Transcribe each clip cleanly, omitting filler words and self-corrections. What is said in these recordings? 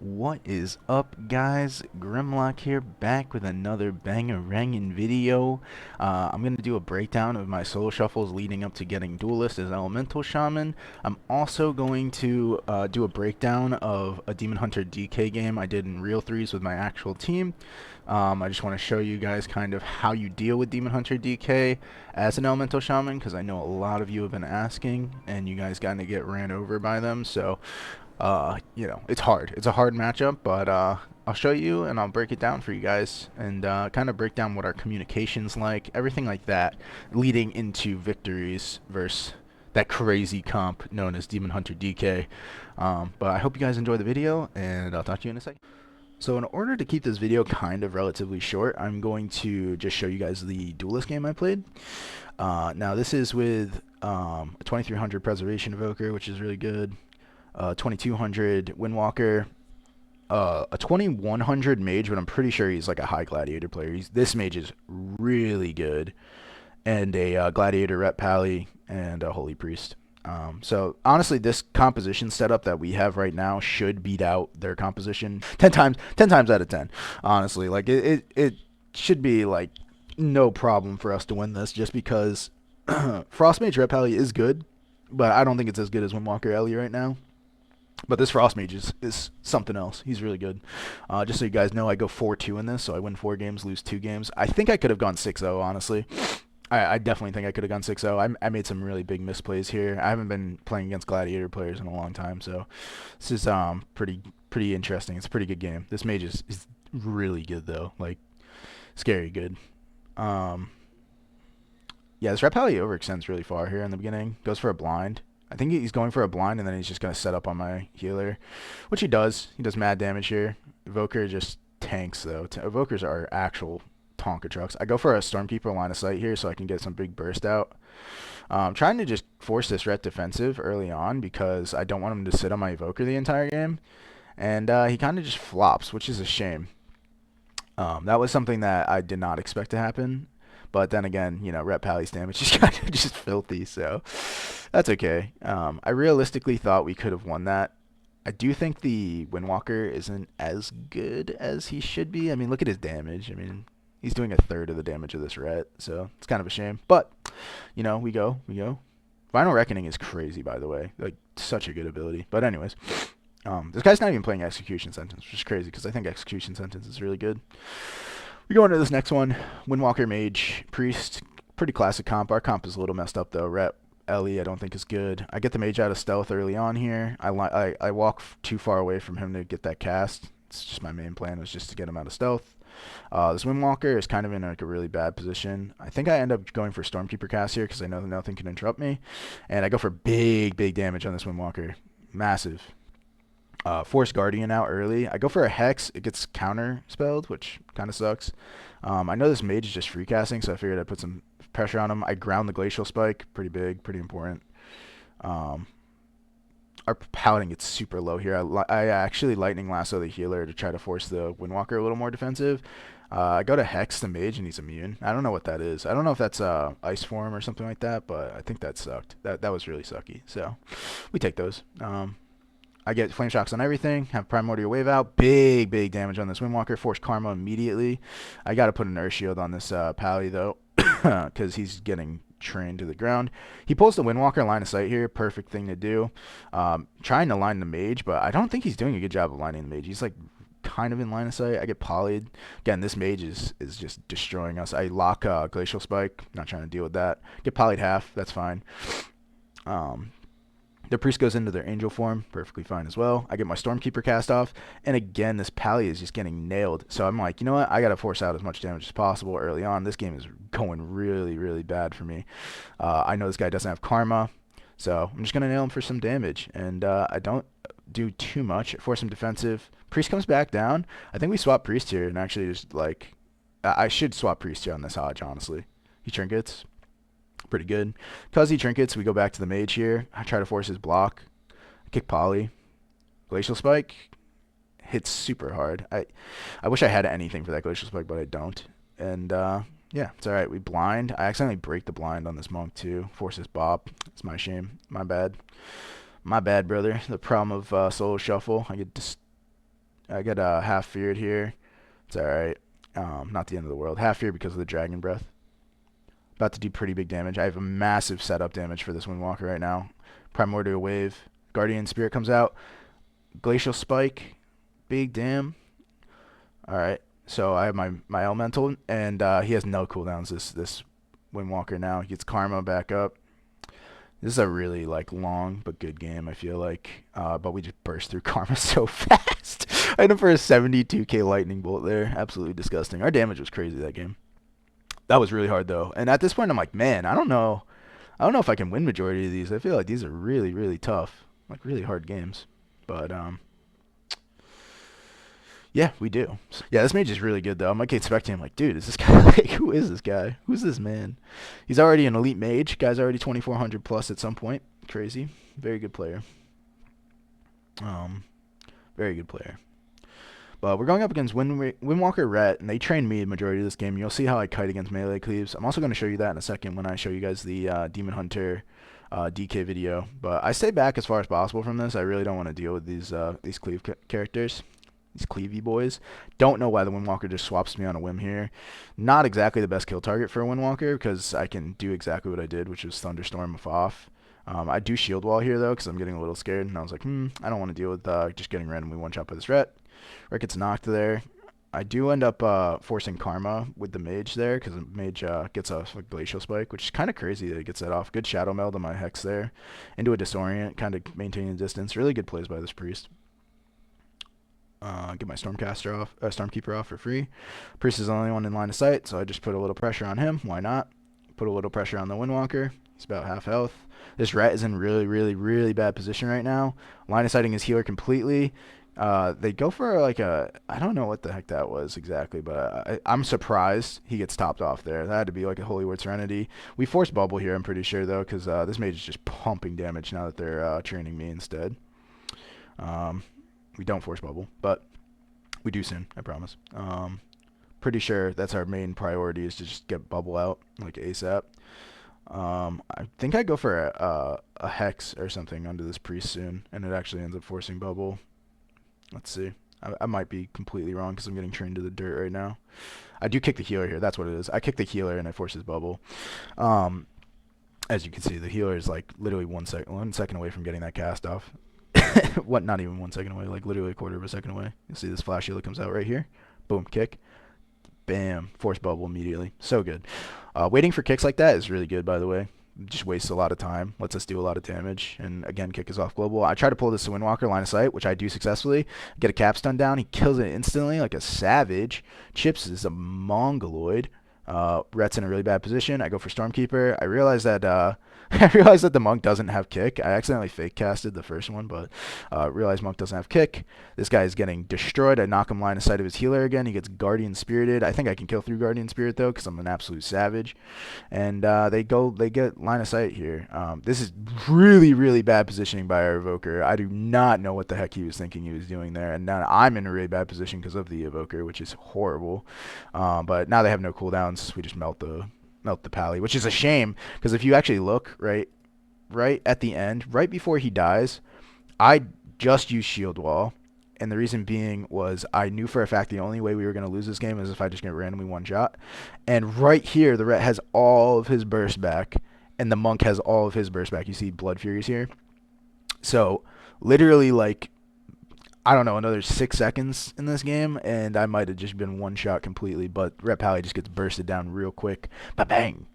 What is up, guys? Grimlock here, back with another bangarangin' video. I'm going to do a breakdown of my solo shuffles leading up to getting Duelist as Elemental Shaman. I'm also going to do a breakdown of a Demon Hunter DK game I did in Real 3s with my actual team. I just want to show you guys kind of how you deal with Demon Hunter DK as an Elemental Shaman, because I know a lot of you have been asking, and you guys got to get ran over by them, so it's hard. It's a hard matchup, but I'll show you and I'll break it down for you guys and kind of break down what our communication's like, everything like that, leading into victories versus that crazy comp known as Demon Hunter DK. But I hope you guys enjoy the video, and I'll talk to you in a second. So in order to keep this video kind of relatively short, I'm going to just show you guys the Duelist game I played. Now this is with a 2300 Preservation Evoker, which is really good. 2200 Windwalker, a 2100 Mage, but I'm pretty sure he's like a high Gladiator player. This Mage is really good, and a Gladiator Rep Pally and a Holy Priest. So honestly, this composition setup that we have right now should beat out their composition 10 times out of 10. Honestly, like it should be like no problem for us to win this, just because Frost Mage Rep Pally is good, but I don't think it's as good as Windwalker Ellie right now. But this Frost Mage is something else. He's really good. Just so you guys know, I go 4-2 in this, so I win 4 games, lose 2 games. I think I could have gone 6-0, honestly. I definitely think I could have gone 6-0. I made some really big misplays here. I haven't been playing against Gladiator players in a long time, so this is pretty interesting. It's a pretty good game. This Mage is really good, though. Like, scary good. Yeah, this Rep Pally overextends really far here in the beginning. Goes for a blind. I think he's going for a blind, and then he's just going to set up on my healer, which he does. He does mad damage here. Evoker just tanks, though. Evokers are actual Tonka trucks. I go for a Stormkeeper line of sight here so I can get some big burst out. Trying to just force this ret defensive early on because I don't want him to sit on my Evoker the entire game. And he kind of just flops, which is a shame. That was something that I did not expect to happen. But then again, Rep Pally's damage is kind of just filthy, so that's okay. I realistically thought we could have won that. I do think the Windwalker isn't as good as he should be. I mean, look at his damage. I mean, he's doing a third of the damage of this Ret, so it's kind of a shame. But, we go. Final Reckoning is crazy, by the way. Like, such a good ability. But anyways, this guy's not even playing Execution Sentence, which is crazy because I think Execution Sentence is really good. We go into this next one. Windwalker Mage Priest, pretty classic comp. Our comp is a little messed up though. Rep Ellie I don't think is good. I get the Mage out of stealth early on here. I walk too far away from him to get that cast. It's just my main plan was just to get him out of stealth. This Windwalker is kind of in like a really bad position. I think I end up going for Stormkeeper cast here because I know that nothing can interrupt me. And I go for big damage on this Windwalker. Massive. Force Guardian out early. I go for a Hex. It gets counter spelled, which kind of sucks. I know this Mage is just free casting, so I figured I'd put some pressure on him. I ground the Glacial Spike. Pretty big, pretty important. Our Paladin gets super low here. I actually Lightning Lasso the healer to try to force the Windwalker a little more defensive. I go to Hex the Mage, and he's immune. I don't know what that is. I don't know if that's Ice Form or something like that, but I think that sucked. That was really sucky. So we take those. I get Flame Shocks on everything, have Primordial Wave out, big damage on this Windwalker, force Karma immediately. I got to put an Earth Shield on this Pally, though, because he's getting trained to the ground. He pulls the Windwalker line of sight here, perfect thing to do. Trying to line the Mage, but I don't think he's doing a good job of lining the Mage. He's like kind of in line of sight. I get polyed. Again, this Mage is just destroying us. I lock Glacial Spike, not trying to deal with that. Get polyed half, that's fine. The Priest goes into their Angel form, perfectly fine as well. I get my Stormkeeper cast off, and again, this Pally is just getting nailed. So I'm like, you know what? I got to force out as much damage as possible early on. This game is going really bad for me. I know this guy doesn't have Karma, so I'm just going to nail him for some damage. And I don't do too much. Force him defensive. Priest comes back down. I think we swap Priest here, and actually just like, I should swap Priest here on this Hodge, honestly. He trinkets. Pretty good. Because he trinkets, we go back to the Mage here. I try to force his block. Kick Poly. Glacial Spike hits super hard. I wish I had anything for that Glacial Spike, but I don't. And yeah, it's alright. We blind. I accidentally break the blind on this monk too. Force his bop. It's my shame. My bad. My bad, brother. The problem of solo shuffle. I get I get half feared here. It's alright. Not the end of the world. Half feared because of the Dragon Breath. About to do pretty big damage. I have a massive setup damage for this Windwalker right now. Primordial Wave. Guardian Spirit comes out. Glacial Spike. Big damn. Alright. So I have my Elemental, and he has no cooldowns, this Windwalker now. He gets Karma back up. This is a really long but good game, I feel like. But we just burst through Karma so fast. I hit him for a 72k lightning bolt there. Absolutely disgusting. Our damage was crazy that game. That was really hard though. And at this point I'm like, man, I don't know if I can win majority of these. I feel like these are really, really tough. Like really hard games. But yeah, we do. Yeah, this mage is really good though. I'm like expecting him like, dude, is this guy who is this guy? Who's this man? He's already an elite mage. Guy's already 2400 plus at some point. Crazy. Very good player. Very good player. But we're going up against Windwalker Ret, and they train me the majority of this game. You'll see how I kite against melee cleaves. I'm also going to show you that in a second when I show you guys the Demon Hunter DK video. But I stay back as far as possible from this. I really don't want to deal with these cleave characters. These cleavy boys. Don't know why the Windwalker just swaps me on a whim here. Not exactly the best kill target for a Windwalker because I can do exactly what I did, which was Thunderstorm off. I do shield wall here though because I'm getting a little scared, and I was like, I don't want to deal with just getting randomly one shot by this Ret. Ret gets knocked there. I do end up forcing Karma with the mage there because the mage gets a Glacial Spike, which is kind of crazy that he gets that off. Good Shadow Meld on my Hex there. Into a Disorient, kind of maintaining distance. Really good plays by this Priest. Get my Stormkeeper off for free. Priest is the only one in line of sight, so I just put a little pressure on him. Why not? Put a little pressure on the Windwalker. He's about half health. This Ret is in really, really, really bad position right now. Line of sighting his healer completely. They go for I don't know what the heck that was exactly, but I'm surprised he gets topped off there. That had to be like a Holy Word Serenity. We force Bubble here, I'm pretty sure, though, because this mage is just pumping damage now that they're training me instead. We don't force Bubble, but we do soon, I promise. Pretty sure that's our main priority is to just get Bubble out, like ASAP. I think I go for a Hex or something onto this Priest soon, and it actually ends up forcing Bubble. Let's see. I might be completely wrong because I'm getting trained to the dirt right now. I do kick the healer here. That's what it is. I kick the healer and I force his Bubble. As you can see, the healer is like literally 1 second away from getting that cast off. What? Not even 1 second away. Like literally a quarter of a second away. You'll see this flash healer comes out right here. Boom, kick. Bam. Force Bubble immediately. So good. Waiting for kicks like that is really good, by the way. Just wastes a lot of time, lets us do a lot of damage, and again, kick is off global. I try to pull this Windwalker line of sight, which I do successfully. Get a capstun down, he kills it instantly like a savage. Chips is a mongoloid. Ret's in a really bad position. I go for Stormkeeper. I realize that the monk doesn't have kick. I accidentally fake casted the first one, but realize monk doesn't have kick. This guy is getting destroyed. I knock him line of sight of his healer again. He gets Guardian Spirited. I think I can kill through Guardian Spirit though, because I'm an absolute savage. And they get line of sight here. This is really, really bad positioning by our Evoker. I do not know what the heck he was thinking he was doing there, and now I'm in a really bad position because of the Evoker, which is horrible. But now they have no cooldowns. We just melt the pally, which is a shame because if you actually look right at the end, right before he dies, I just used shield wall, and the reason being was I knew for a fact the only way we were going to lose this game is if I just get randomly one shot. And right here, the Ret has all of his burst back, and the monk has all of his burst back. You see Blood Furies here. So literally, like, I don't know, another 6 seconds in this game, and I might have just been one shot completely, but Ret Pally just gets bursted down real quick. Ba-bang!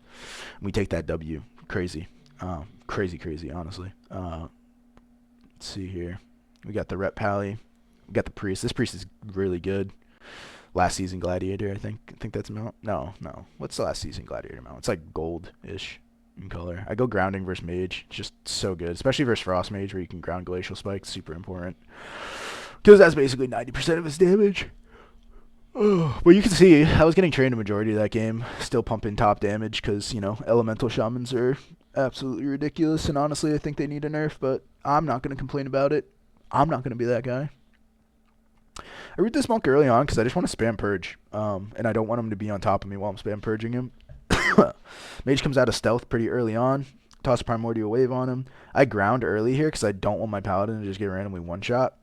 We take that W. Crazy. Crazy, honestly. Let's see here. We got the Ret Pally. We got the Priest. This Priest is really good. Last season Gladiator, I think that's mount. No. What's the last season Gladiator mount? It's like gold-ish in color. I go grounding versus mage. It's just so good, especially versus frost mage where you can ground glacial spikes. Super important because that's basically 90% of his damage. Well, you can see I was getting trained a majority of that game, still pumping top damage because, you know, elemental shamans are absolutely ridiculous, and honestly I think they need a nerf, but I'm not going to complain about it. I'm not going to be that guy. I root this monk early on because I just want to spam purge, and I don't want him to be on top of me while I'm spam purging him. Mage comes out of stealth pretty early on. Toss Primordial Wave on him. I ground early here because I don't want my Paladin to just get randomly one-shot.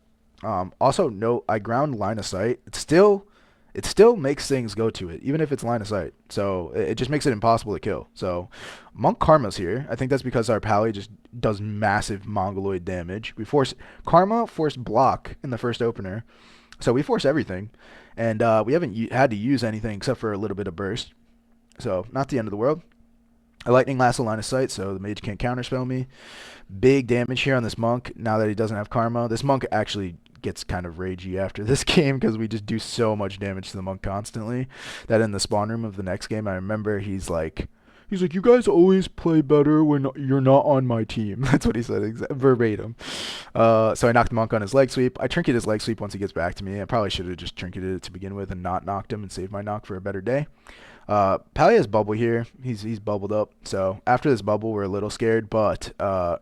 Also, note I ground line of sight. It still makes things go to it, even if it's line of sight. So it just makes it impossible to kill. So Monk Karma's here. I think that's because our pally just does massive Mongoloid damage. We force Karma forced block in the first opener, so we force everything, and we haven't had to use anything except for a little bit of burst. So not the end of the world. A lightning lasts a line of sight, so the mage can't counterspell me. Big damage here on this monk now that he doesn't have karma. This monk actually gets kind of ragey after this game because we just do so much damage to the monk constantly that in the spawn room of the next game, I remember he's like, you guys always play better when you're not on my team. That's what he said, verbatim. So I knocked the monk on his leg sweep. I trinket his leg sweep once he gets back to me. I probably should have just trinketed it to begin with and not knocked him and saved my knock for a better day. Pally has bubble here. He's bubbled up. So after this bubble, we're a little scared, but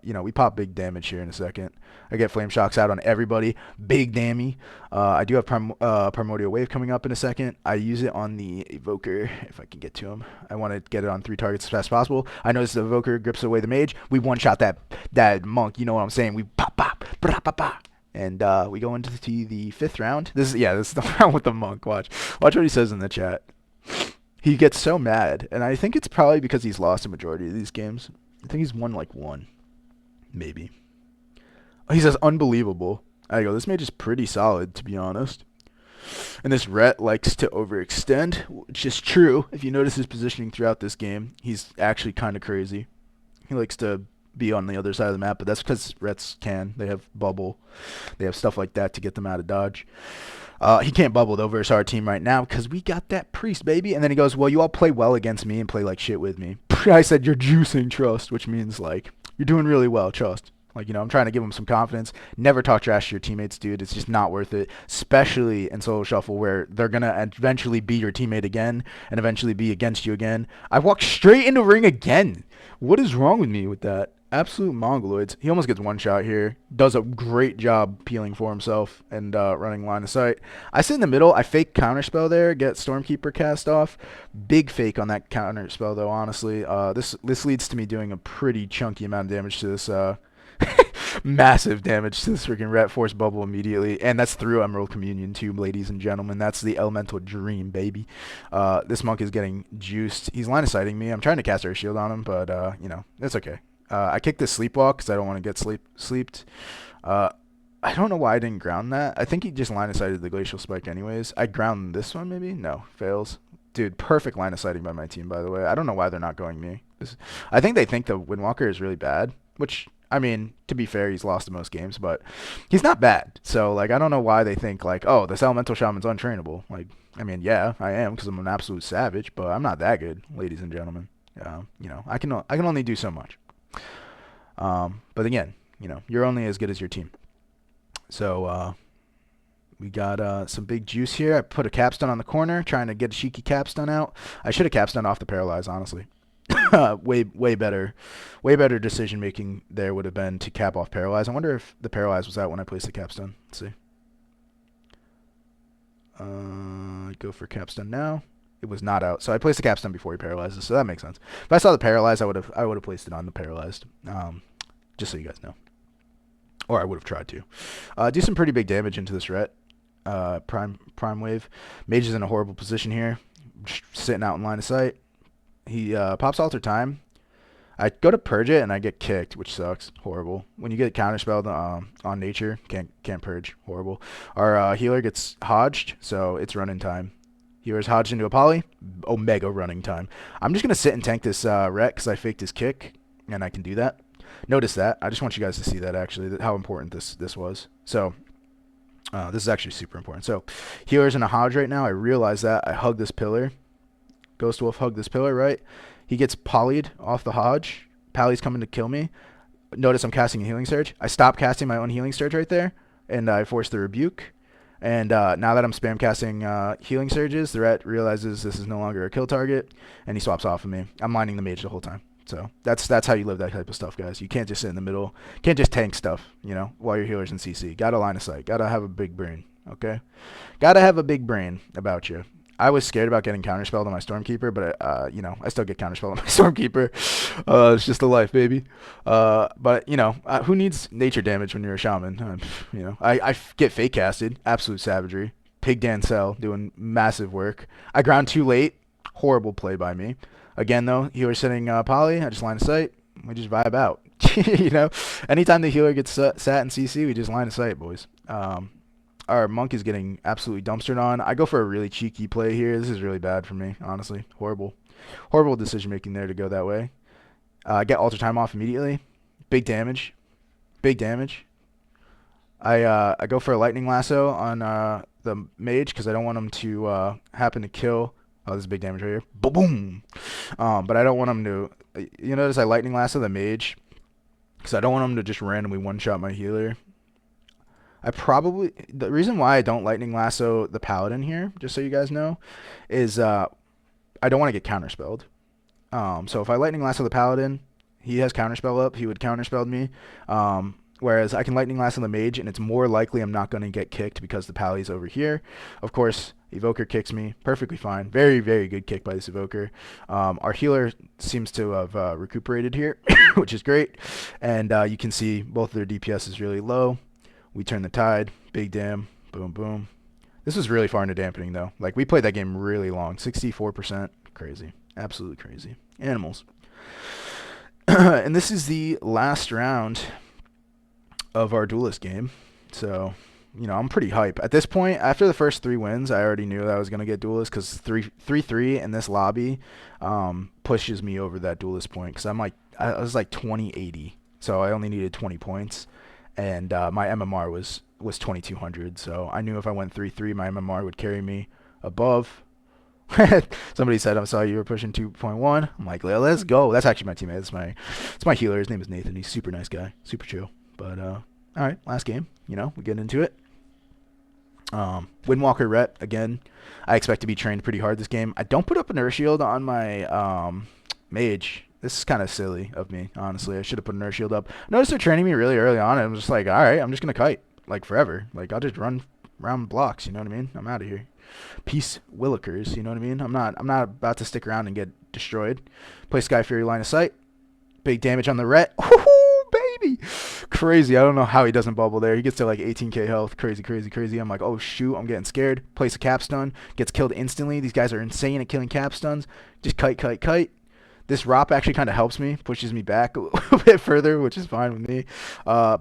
we pop big damage here in a second. I get flame shocks out on everybody. Big dammy. I do have primordial wave coming up in a second. I use it on the evoker if I can get to him. I want to get it on 3 targets as fast as possible. I notice the evoker grips away the mage. We one shot that monk. You know what I'm saying? We pop pop brah, pop pop. And we go into the 5th round. This is the round with the monk. Watch what he says in the chat. He gets so mad, and I think it's probably because he's lost a majority of these games. I think he's won like 1, maybe. He says, unbelievable. I go, this mage is pretty solid, to be honest. And this Rhett likes to overextend, which is true. If you notice his positioning throughout this game, he's actually kind of crazy. He likes to be on the other side of the map, but that's because Rhetts can. They have bubble. They have stuff like that to get them out of dodge. He can't bubble though versus our team right now because we got that priest, baby. And then he goes, well, you all play well against me and play like shit with me. I said, you're juicing, trust, which means like you're doing really well, trust. Like, I'm trying to give him some confidence. Never talk trash to your teammates, dude. It's just not worth it, especially in solo shuffle where they're going to eventually be your teammate again and eventually be against you again. I walked straight into ring again. What is wrong with me with that? Absolute mongoloids. He almost gets one shot here. Does a great job peeling for himself and running line of sight. I sit in the middle. I fake counterspell there. Get Stormkeeper cast off. Big fake on that counterspell though, honestly. This leads to me doing a pretty chunky amount of damage to this massive damage to this freaking Rat Force bubble immediately. And that's through Emerald Communion too, ladies and gentlemen. That's the elemental dream, baby. This monk is getting juiced. He's line of sighting me. I'm trying to cast Air Shield on him, but it's okay. I kicked this Sleepwalk because I don't want to get sleeped. I don't know why I didn't ground that. I think he just line of sighted the Glacial Spike anyways. I ground this one maybe? No, fails. Dude, perfect line of sighting by my team, by the way. I don't know why they're not going me. I think they think the Windwalker is really bad, which, I mean, to be fair, he's lost the most games, but he's not bad. So, like, I don't know why they think, like, oh, this Elemental Shaman's untrainable. Like, I mean, yeah, I am because I'm an absolute savage, but I'm not that good, ladies and gentlemen. I can only do so much. But again, you're only as good as your team. So we got some big juice here. I put a capstone on the corner, trying to get a cheeky capstone out. I should have capstone off the paralyze, honestly. way better decision making there would have been to cap off paralyze. I wonder if the paralyze was out when I placed the capstone. Let's see. Go for capstone now. It was not out, so I placed the capstone before he paralyzes, so that makes sense. If I saw the paralyzed, I would have placed it on the paralyzed, just so you guys know, or I would have tried to. Do some pretty big damage into this Ret. Prime wave. Mage is in a horrible position here, just sitting out in line of sight. He pops alter time. I go to purge it and I get kicked, which sucks. Horrible. When you get counterspelled on nature, can't purge. Horrible. Our healer gets hodged, so it's running time. Healer's hodged into a poly. Omega running time. I'm just going to sit and tank this Ret because I faked his kick, and I can do that. Notice that. I just want you guys to see that, actually, how important this was. So, this is actually super important. So, healer's in a hodge right now. I realize that. I hug this pillar. Ghost Wolf hug this pillar, right? He gets polyed off the hodge. Pally's coming to kill me. Notice I'm casting a healing surge. I stop casting my own healing surge right there, and I force the rebuke. And now that I'm spam casting healing surges, the Ret realizes this is no longer a kill target, and he swaps off of me. I'm lining the mage the whole time. So that's how you live that type of stuff, guys. You can't just sit in the middle. Can't just tank stuff, while your healer's in CC. Gotta line of sight. Gotta have a big brain, okay? Gotta have a big brain about you. I was scared about getting counterspelled on my Stormkeeper, but you know, I still get counterspelled on my Stormkeeper. It's just the life, baby. But you know, who needs nature damage when you're a shaman? You know, I get fake casted, absolute savagery. Pig Dancel doing massive work. I ground too late, horrible play by me. Again though, healer sitting poly, I just line of sight. We just vibe out. You know, anytime the healer gets sat in CC, we just line of sight, boys. Our monk is getting absolutely dumpstered on. I go for a really cheeky play here. This is really bad for me, honestly. Horrible decision making there to go that way. Get alter time off immediately. Big damage. Big damage. I go for a lightning lasso on the mage because I don't want him to happen to kill. Oh, this is big damage right here. Boom. But I don't want him to. You notice I lightning lasso the mage because I don't want him to just randomly one shot my healer. The reason why I don't lightning lasso the paladin here, just so you guys know, is I don't want to get counterspelled. So if I lightning lasso the paladin, he has counterspell up, he would counterspell me. Whereas I can lightning lasso the mage, and it's more likely I'm not going to get kicked because the pally's over here. Of course, evoker kicks me, perfectly fine. Very, very good kick by this evoker. Our healer seems to have recuperated here, which is great. And you can see both their DPS is really low. We turn the tide. Big dam. Boom, boom. This was really far into dampening, though. Like, we played that game really long. 64%. Crazy. Absolutely crazy. Animals. And this is the last round of our Duelist game. So, you know, I'm pretty hype. At this point, after the first 3 wins, I already knew that I was going to get Duelist because 3-3 in this lobby pushes me over that Duelist point because I was like 2080. So I only needed 20 points. And my MMR was 2200, so I knew if I went 3-3, my MMR would carry me above. Somebody said, I saw you were pushing 2.1. I'm like, let's go. That's actually my teammate. It's my healer. His name is Nathan. He's super nice guy, super chill. But all right, last game. You know, we get into it. Windwalker Ret again. I expect to be trained pretty hard this game. I don't put up an Earth Shield on my mage. This is kind of silly of me, honestly. I should have put an Earth Shield up. Notice they're training me really early on, and I'm just like, all right, I'm just going to kite, like, forever. Like, I'll just run around blocks, you know what I mean? I'm out of here. Peace Willikers, you know what I mean? I'm not about to stick around and get destroyed. Play Sky Fury line of sight. Big damage on the Ret. Woohoo, baby! Crazy. I don't know how he doesn't bubble there. He gets to, like, 18k health. Crazy, crazy, crazy. I'm like, oh, shoot, I'm getting scared. Place a capstun. Gets killed instantly. These guys are insane at killing capstuns. Just kite, kite, kite. This ROP actually kind of helps me, pushes me back a little bit further, which is fine with me.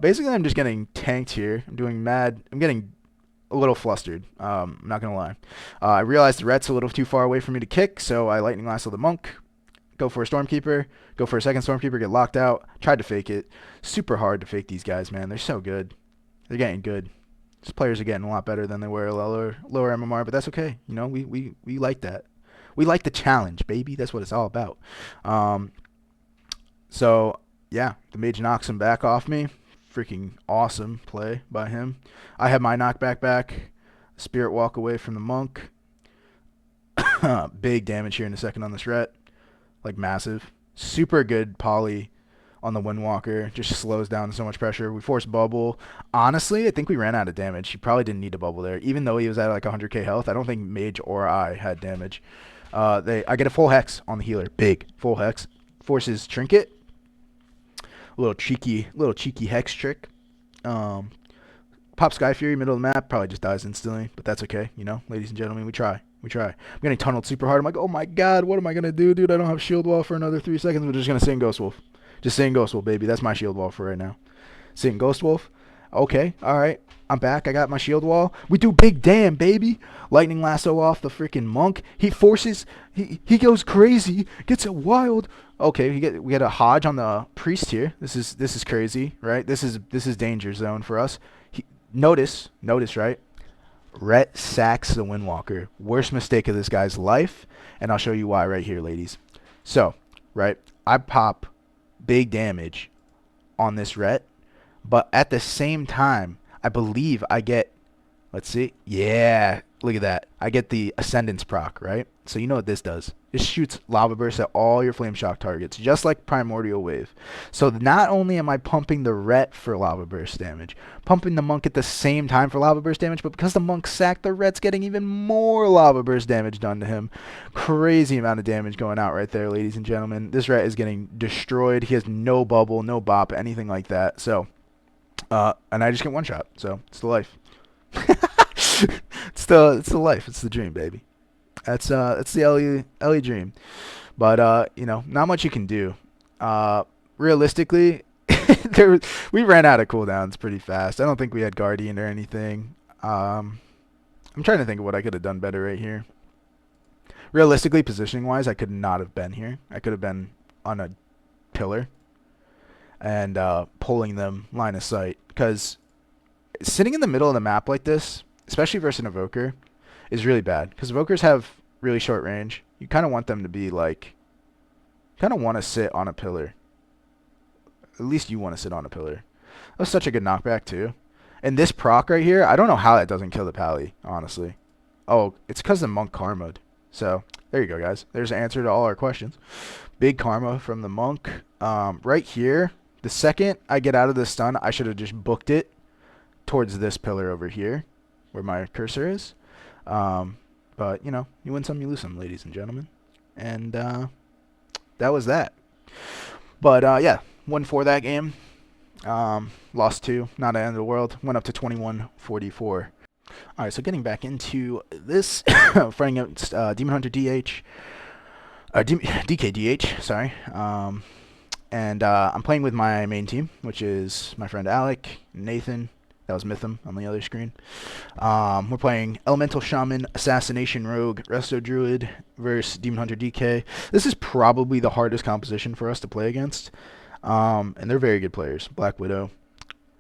Basically, I'm just getting tanked here. I'm getting a little flustered. I'm not going to lie. I realized the Ret's a little too far away for me to kick, so I lightning lasso the monk. Go for a Stormkeeper. Go for a second Stormkeeper, get locked out. Tried to fake it. Super hard to fake these guys, man. They're so good. They're getting good. These players are getting a lot better than they were lower MMR, but that's okay. You know, we like that. We like the challenge, baby. That's what it's all about. So, yeah, the mage knocks him back off me. Freaking awesome play by him. I have my knockback back. Spirit walk away from the monk. Big damage here in a second on this Ret. Like, massive. Super good poly on the Windwalker. Just slows down so much pressure. We force bubble. Honestly, I think we ran out of damage. He probably didn't need a bubble there. Even though he was at like 100k health, I don't think mage or I had damage. I get a full hex on the healer. Big full hex. Forces trinket. A little cheeky hex trick. Pop Sky Fury middle of the map. Probably just dies instantly, but that's okay. You know, ladies and gentlemen, we try. I'm getting tunneled super hard. I'm like, oh my god, what am I gonna do, dude? I don't have shield wall for another 3 seconds. We're just gonna sing Ghost Wolf. Just saying Ghost Wolf, baby. That's my shield wall for right now. Sing Ghost Wolf. Okay, all right. I'm back. I got my shield wall. We do big damn, baby. Lightning lasso off the freaking monk. He forces. He goes crazy. Gets it wild. Okay, we get a Hodge on the priest here. This is crazy, right? This is danger zone for us. Notice, right? Ret sacks the Windwalker. Worst mistake of this guy's life, and I'll show you why right here, ladies. So, right, I pop big damage on this Ret, but at the same time, I believe I get, let's see, yeah, look at that. I get the Ascendance proc, right? So you know what this does. This shoots lava bursts at all your flame shock targets, just like Primordial Wave. So not only am I pumping the ret for lava burst damage, pumping the monk at the same time for lava burst damage, but because the monk sacked, the ret's getting even more lava burst damage done to him. Crazy amount of damage going out right there, ladies and gentlemen. This ret is getting destroyed. He has no bubble, no bop, anything like that. So, and I just get one shot. So it's the life. It's the life. It's the dream, baby. That's the Ellie dream. But you know, not much you can do. Realistically, we ran out of cooldowns pretty fast. I don't think we had Guardian or anything. I'm trying to think of what I could have done better right here. Realistically, positioning wise, I could not have been here. I could have been on a pillar and pulling them line of sight, because sitting in the middle of the map like this, especially versus an evoker, is really bad, because evokers have really short range. You kind of want them to be like, kind of want to sit on a pillar. At least you want to sit on a pillar. That was such a good knockback too. And this proc right here, I don't know how that doesn't kill the pally, honestly. Oh, it's because the monk karma'd. So there you go, guys. There's an answer to all our questions. Big karma from the monk. Right here, the second I get out of the stun, I should have just booked it towards this pillar over here, where my cursor is. But, you know, you win some, you lose some, ladies and gentlemen. And that was that. But, yeah, 1-4 that game. Lost 2, not the end of the world. Went up to 21-44. Alright, so getting back into this, fighting against Demon Hunter DH. DKDH, sorry. And I'm playing with my main team, which is my friend Alec, Nathan. That was Mytham on the other screen. We're playing Elemental Shaman, Assassination Rogue, Resto Druid versus Demon Hunter DK. This is probably the hardest composition for us to play against. And they're very good players. Black Widow,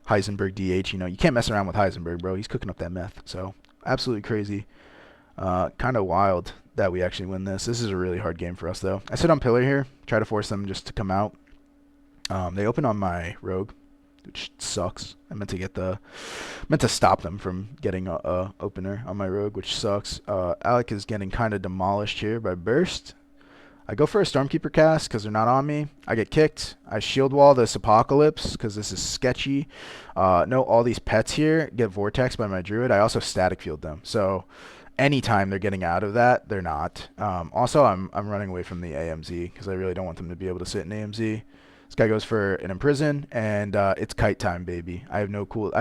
Heisenberg DH. You know, you can't mess around with Heisenberg, bro. He's cooking up that meth. So, absolutely crazy. Kind of wild that we actually win this. This is a really hard game for us, though. I sit on pillar here, try to force them just to come out. They open on my rogue, which sucks. I meant to stop them from getting a opener on my rogue, which sucks. Alec is getting kind of demolished here by burst. I go for a Stormkeeper cast because they're not on me. I get kicked. I shield wall this Apocalypse because this is sketchy. No, all these pets here get vortex by my druid. I also static field them. So anytime they're getting out of that, they're not. Also, I'm running away from the AMZ because I really don't want them to be able to sit in AMZ. This guy goes for an Imprison, and it's kite time, baby. I have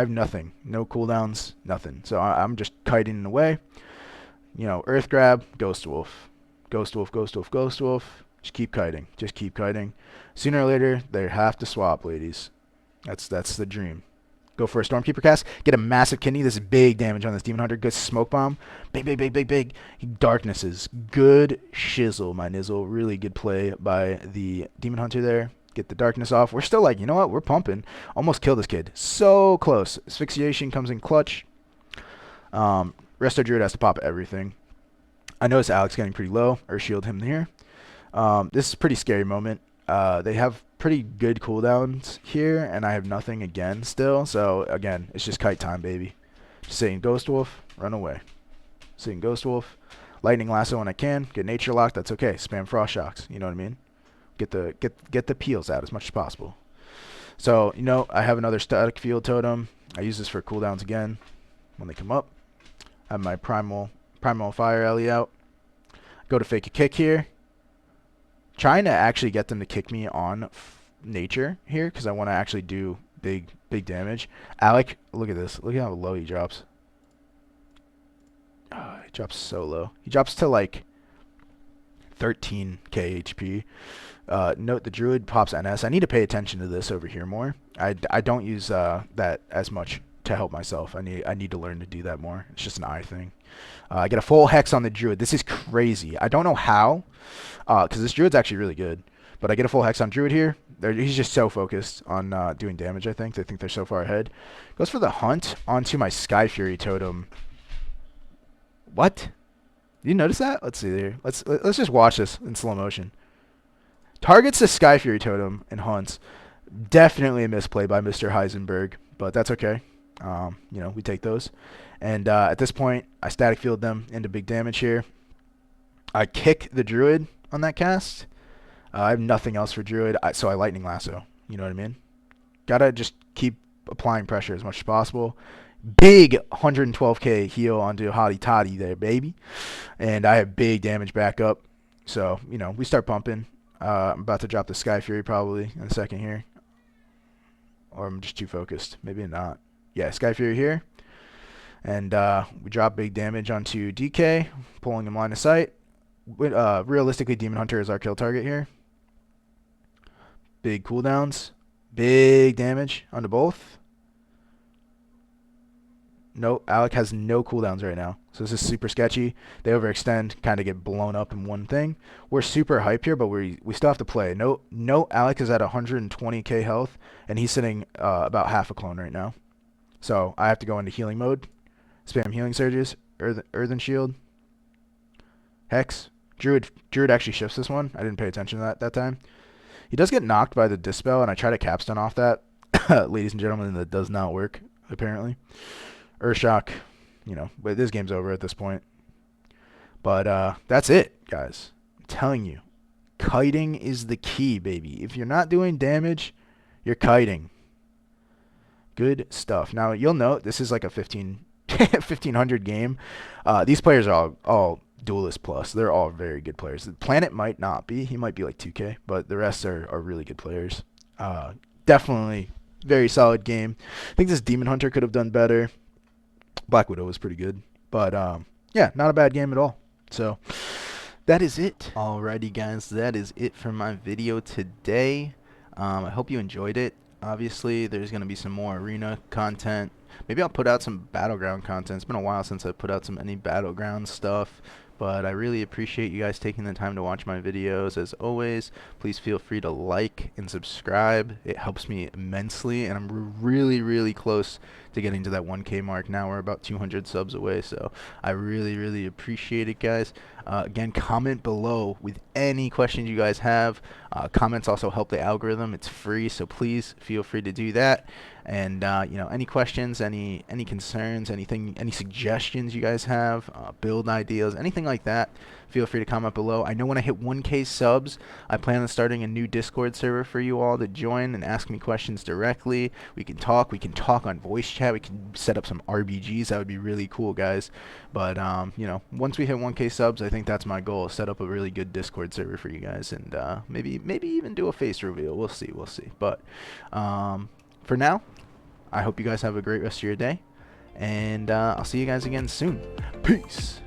nothing. No cooldowns, nothing. So I'm just kiting away. You know, Earth Grab, Ghost Wolf. Ghost Wolf, Ghost Wolf, Ghost Wolf. Just keep kiting. Just keep kiting. Sooner or later, they have to swap, ladies. That's the dream. Go for a Stormkeeper cast. Get a massive kidney. This is big damage on this Demon Hunter. Good smoke bomb. Big, big, big, big, big. Darknesses. Good shizzle, my nizzle. Really good play by the Demon Hunter there. Get the darkness off. We're still like, you know what? We're pumping. Almost kill this kid. So close. Asphyxiation comes in clutch. Resto Druid has to pop everything. I notice Alex getting pretty low. Or shield him here. This is a pretty scary moment. They have pretty good cooldowns here, and I have nothing again still. So, again, it's just kite time, baby. Just saying Ghost Wolf, run away. Saying Ghost Wolf. Lightning Lasso when I can. Get Nature Lock, that's okay. Spam Frost Shocks, you know what I mean? Get the peels out as much as possible. So, you know, I have another Static Field Totem. I use this for cooldowns again when they come up. I have my Primal Fire Ellie out. Go to fake a kick here. Trying to actually get them to kick me on nature here because I want to actually do big damage. Alec, look at this. Look at how low he drops. Oh, he drops so low. He drops to like 13k HP. Note the druid pops NS. I need to pay attention to this over here more. I don't use that as much to help myself. I need to learn to do that more. It's just an eye thing. I get a full hex on the druid. This is crazy. I don't know how, because this druid's actually really good. But I get a full hex on druid here. He's just so focused on doing damage, I think. They think they're so far ahead. Goes for the hunt onto my Sky Fury totem. What? Did you notice that? Let's see there. Let's just watch this in slow motion. Targets the Sky Fury totem and hunts. Definitely a misplay by Mr. Heisenberg, but that's okay. You know, we take those. And at this point, I static field them into big damage here. I kick the druid on that cast. I have nothing else for druid, so I lightning lasso. You know what I mean? Gotta just keep applying pressure as much as possible. Big 112k heal onto Hottie Toddy there, baby. And I have big damage back up. So, you know, we start pumping. I'm about to drop the Sky Fury probably in a second here. Or I'm just too focused. Maybe not. Yeah, Sky Fury here. And we drop big damage onto DK, pulling him line of sight. Realistically, Demon Hunter is our kill target here. Big cooldowns. Big damage onto both. No, Alec has no cooldowns right now. So this is super sketchy. They overextend, kind of get blown up in one thing. We're super hype here, but we still have to play. No, Alec is at 120k health, and he's sitting about half a clone right now. So I have to go into healing mode. Spam healing surges. Earthen Shield. Hex. Druid actually shifts this one. I didn't pay attention to that time. He does get knocked by the Dispel, and I try to capstone off that. Ladies and gentlemen, that does not work, apparently. Urshock, you know, but this game's over at this point. But that's it, guys. I'm telling you, kiting is the key, baby. If you're not doing damage, you're kiting. Good stuff. Now, you'll note this is like a 1500 game. These players are all Duelist plus. They're all very good players. The Planet might not be. He might be like 2K, but the rest are really good players. Definitely very solid game. I think this Demon Hunter could have done better. Black Widow was pretty good. But, yeah, not a bad game at all. So, that is it. Alrighty, guys. That is it for my video today. I hope you enjoyed it. Obviously, there's going to be some more arena content. Maybe I'll put out some battleground content. It's been a while since I put out any battleground stuff. But I really appreciate you guys taking the time to watch my videos. As always, please feel free to like and subscribe. It helps me immensely, and I'm really close to getting to that 1K mark now. We're about 200 subs away, so I really appreciate it, guys. Again, comment below with any questions you guys have. Comments also help the algorithm. It's free, so please feel free to do that. And you know, any questions, any concerns, any suggestions you guys have, build ideas, anything like that, feel free to comment below. I know when I hit 1K subs, I plan on starting a new Discord server for you all to join and ask me questions directly. We can talk on voice chat. We can set up some RBGs. That would be really cool, guys. But you know, once we hit 1K subs, I think that's my goal. Set up a really good Discord server for you guys, and maybe even do a face reveal. We'll see. But for now, I hope you guys have a great rest of your day, and I'll see you guys again soon. Peace.